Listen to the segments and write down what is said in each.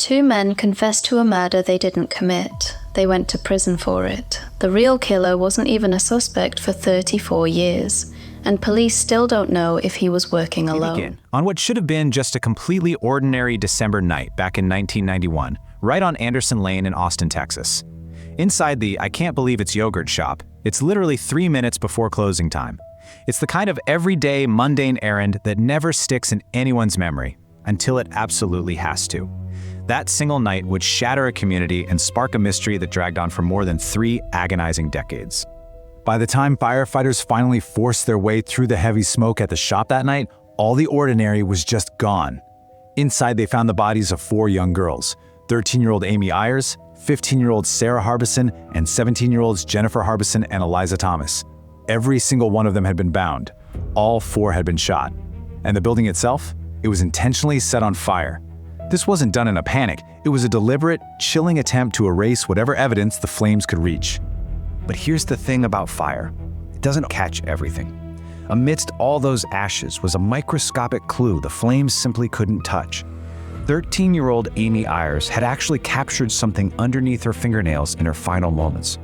2 men confessed to a murder they didn't commit. They went to prison for it. The real killer wasn't even a suspect for 34 years, and police still don't know if he was working alone. On what should have been just a completely ordinary December night back in 1991, right on Anderson Lane in Austin, Texas. Inside the I can't believe it's yogurt shop, it's literally 3 minutes before closing time. It's the kind of everyday, mundane errand that never sticks in anyone's memory, until it absolutely has to. That single night would shatter a community and spark a mystery that dragged on for more than 3 agonizing decades. By the time firefighters finally forced their way through the heavy smoke at the shop that night, all the ordinary was just gone. Inside, they found the bodies of 4 young girls, 13-year-old Amy Ayers, 15-year-old Sarah Harbison, and 17-year-olds Jennifer Harbison and Eliza Thomas. Every single one of them had been bound. All 4 had been shot. And the building itself? It was intentionally set on fire. This wasn't done in a panic. It was a deliberate, chilling attempt to erase whatever evidence the flames could reach. But here's the thing about fire. It doesn't catch everything. Amidst all those ashes was a microscopic clue the flames simply couldn't touch. 13-year-old Amy Ayers had actually captured something underneath her fingernails in her final moments.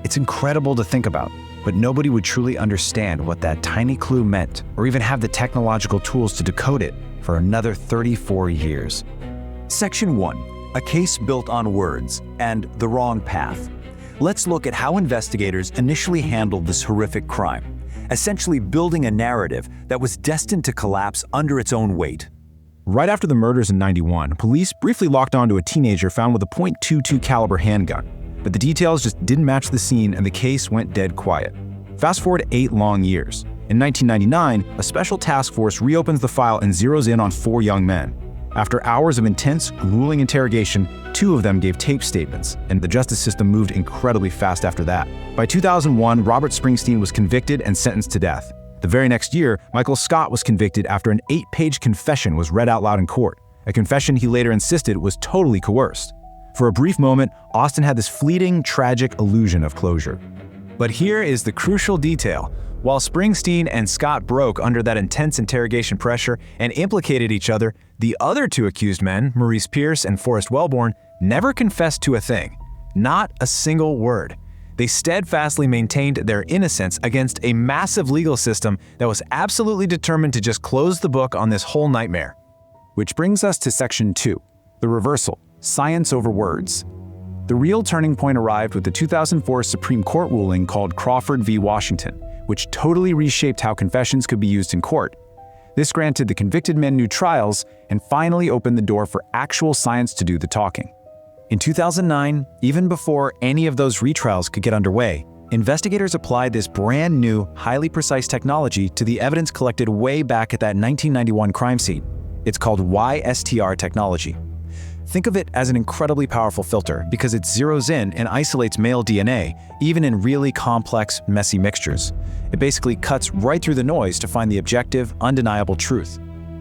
It's incredible to think about, but nobody would truly understand what that tiny clue meant or even have the technological tools to decode it for another 34 years. Section 1. A case built on words and the wrong path. Let's look at how investigators initially handled this horrific crime, essentially building a narrative that was destined to collapse under its own weight. Right after the murders in '91, police briefly locked onto a teenager found with a .22 caliber handgun, but the details just didn't match the scene and the case went dead quiet. Fast forward 8 long years. In 1999, a special task force reopens the file and zeroes in on 4 young men. After hours of intense, grueling interrogation, 2 of them gave tape statements, and the justice system moved incredibly fast after that. By 2001, Robert Springsteen was convicted and sentenced to death. The very next year, Michael Scott was convicted after an 8-page confession was read out loud in court, a confession he later insisted was totally coerced. For a brief moment, Austin had this fleeting, tragic illusion of closure. But here is the crucial detail. While Springsteen and Scott broke under that intense interrogation pressure and implicated each other, the other 2 accused men, Maurice and Forrest Welborn, never confessed to a thing. Not a single word. They steadfastly maintained their innocence against a massive legal system that was absolutely determined to just close the book on this whole nightmare. Which brings us to Section 2, the reversal, science over words. The real turning point arrived with the 2004 Supreme Court ruling called Crawford v. Washington, which totally reshaped how confessions could be used in court. This granted the convicted men new trials and finally opened the door for actual science to do the talking. In 2009, even before any of those retrials could get underway, investigators applied this brand new, highly precise technology to the evidence collected way back at that 1991 crime scene. It's called YSTR technology. Think of it as an incredibly powerful filter because it zeroes in and isolates male DNA, even in really complex, messy mixtures. It basically cuts right through the noise to find the objective, undeniable truth.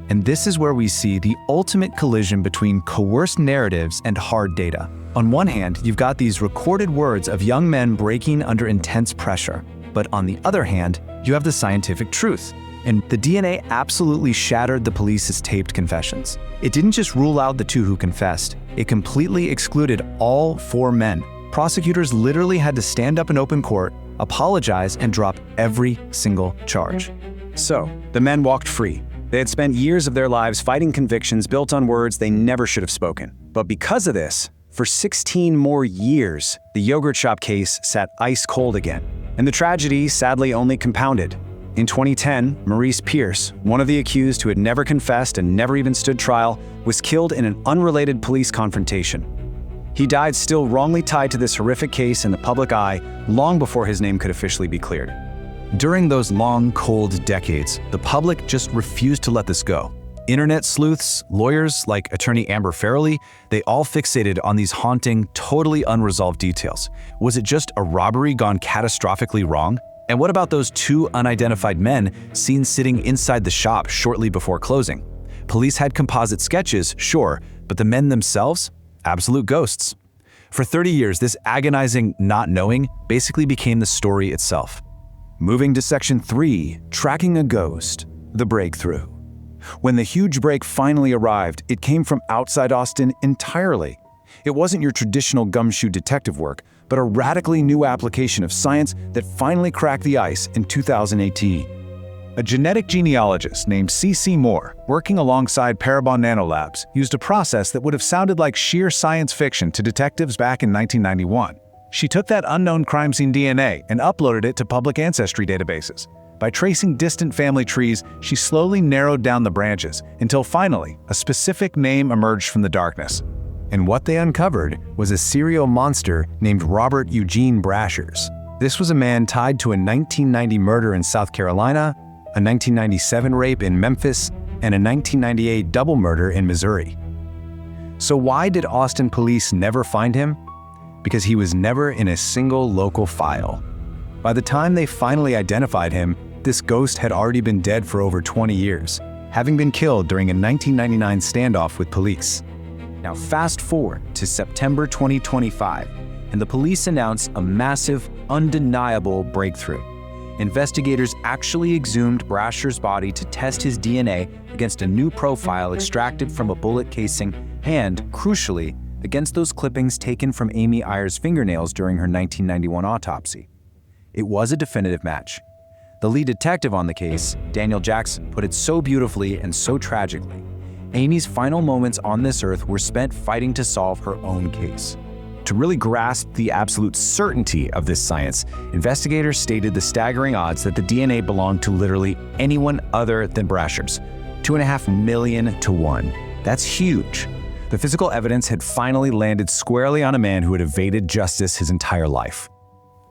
And this is where we see the ultimate collision between coerced narratives and hard data. On one hand, you've got these recorded words of young men breaking under intense pressure. But on the other hand, you have the scientific truth. And the DNA absolutely shattered the police's taped confessions. It didn't just rule out the 2 who confessed, it completely excluded all 4 men. Prosecutors literally had to stand up in open court, apologize, and drop every single charge. So, the men walked free. They had spent years of their lives fighting convictions built on words they never should have spoken. But because of this, for 16 more years, the yogurt shop case sat ice cold again. And the tragedy sadly only compounded. In 2010, Maurice, one of the accused who had never confessed and never even stood trial, was killed in an unrelated police confrontation. He died still wrongly tied to this horrific case in the public eye long before his name could officially be cleared. During those long, cold decades, the public just refused to let this go. Internet sleuths, lawyers like attorney Amber Farrelly, they all fixated on these haunting, totally unresolved details. Was it just a robbery gone catastrophically wrong? And what about those 2 unidentified men seen sitting inside the shop shortly before closing? Police had composite sketches, sure, but the men themselves? Absolute ghosts. For 30 years, this agonizing not knowing basically became the story itself. Moving to Section 3, tracking a ghost, the breakthrough. When the huge break finally arrived, it came from outside Austin entirely. It wasn't your traditional gumshoe detective work, but a radically new application of science that finally cracked the ice in 2018. A genetic genealogist named C.C. Moore, working alongside Parabon Nanolabs, used a process that would have sounded like sheer science fiction to detectives back in 1991. She took that unknown crime scene DNA and uploaded it to public ancestry databases. By tracing distant family trees, she slowly narrowed down the branches until finally a specific name emerged from the darkness. And what they uncovered was a serial monster named Robert Eugene Brashers. This was a man tied to a 1990 murder in South Carolina, a 1997 rape in Memphis, and a 1998 double murder in Missouri. So why did Austin police never find him? Because he was never in a single local file. By the time they finally identified him, this ghost had already been dead for over 20 years, having been killed during a 1999 standoff with police. Now fast forward to September 2025, and the police announce a massive, undeniable breakthrough. Investigators actually exhumed Brashers' body to test his DNA against a new profile extracted from a bullet casing and, crucially, against those clippings taken from Amy Ayers' fingernails during her 1991 autopsy. It was a definitive match. The lead detective on the case, Daniel Jackson, put it so beautifully and so tragically. Amy's final moments on this earth were spent fighting to solve her own case. To really grasp the absolute certainty of this science, investigators stated the staggering odds that the DNA belonged to literally anyone other than Brashers. 2.5 million to 1. That's huge. The physical evidence had finally landed squarely on a man who had evaded justice his entire life.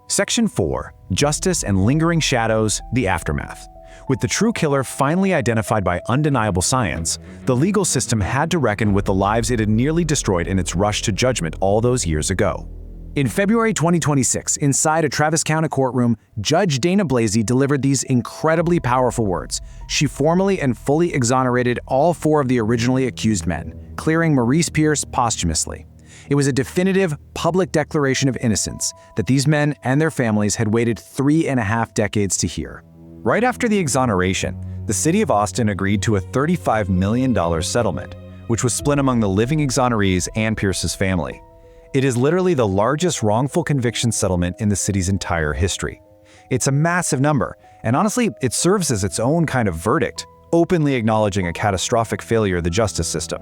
Section 4. Justice and Lingering Shadows, the Aftermath. With the true killer finally identified by undeniable science, the legal system had to reckon with the lives it had nearly destroyed in its rush to judgment all those years ago. In February 2026, inside a Travis County courtroom, Judge Dana Blasey delivered these incredibly powerful words. She formally and fully exonerated all 4 of the originally accused men, clearing Maurice Pierce posthumously. It was a definitive, public declaration of innocence that these men and their families had waited 3.5 decades to hear. Right after the exoneration, the city of Austin agreed to a $35 million settlement, which was split among the living exonerees and Pierce's family. It is literally the largest wrongful conviction settlement in the city's entire history. It's a massive number, and honestly, it serves as its own kind of verdict, openly acknowledging a catastrophic failure of the justice system.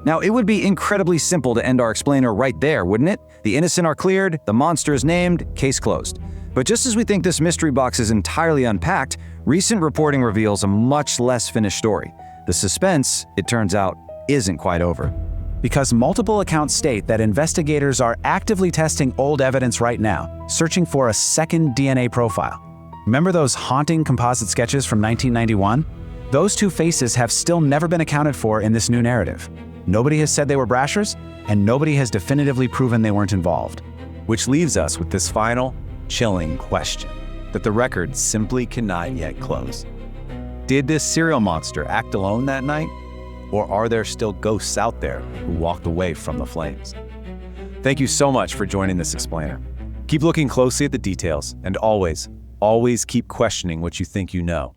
Now, it would be incredibly simple to end our explainer right there, wouldn't it? The innocent are cleared, the monster is named, case closed. But just as we think this mystery box is entirely unpacked, recent reporting reveals a much less finished story. The suspense, it turns out, isn't quite over. Because multiple accounts state that investigators are actively testing old evidence right now, searching for a second DNA profile. Remember those haunting composite sketches from 1991? Those 2 faces have still never been accounted for in this new narrative. Nobody has said they were Brashers, and nobody has definitively proven they weren't involved. Which leaves us with this final, chilling question that the record simply cannot yet close. Did this serial monster act alone that night? Or are there still ghosts out there who walked away from the flames? Thank you so much for joining this explainer. Keep looking closely at the details, and always keep questioning what you think you know.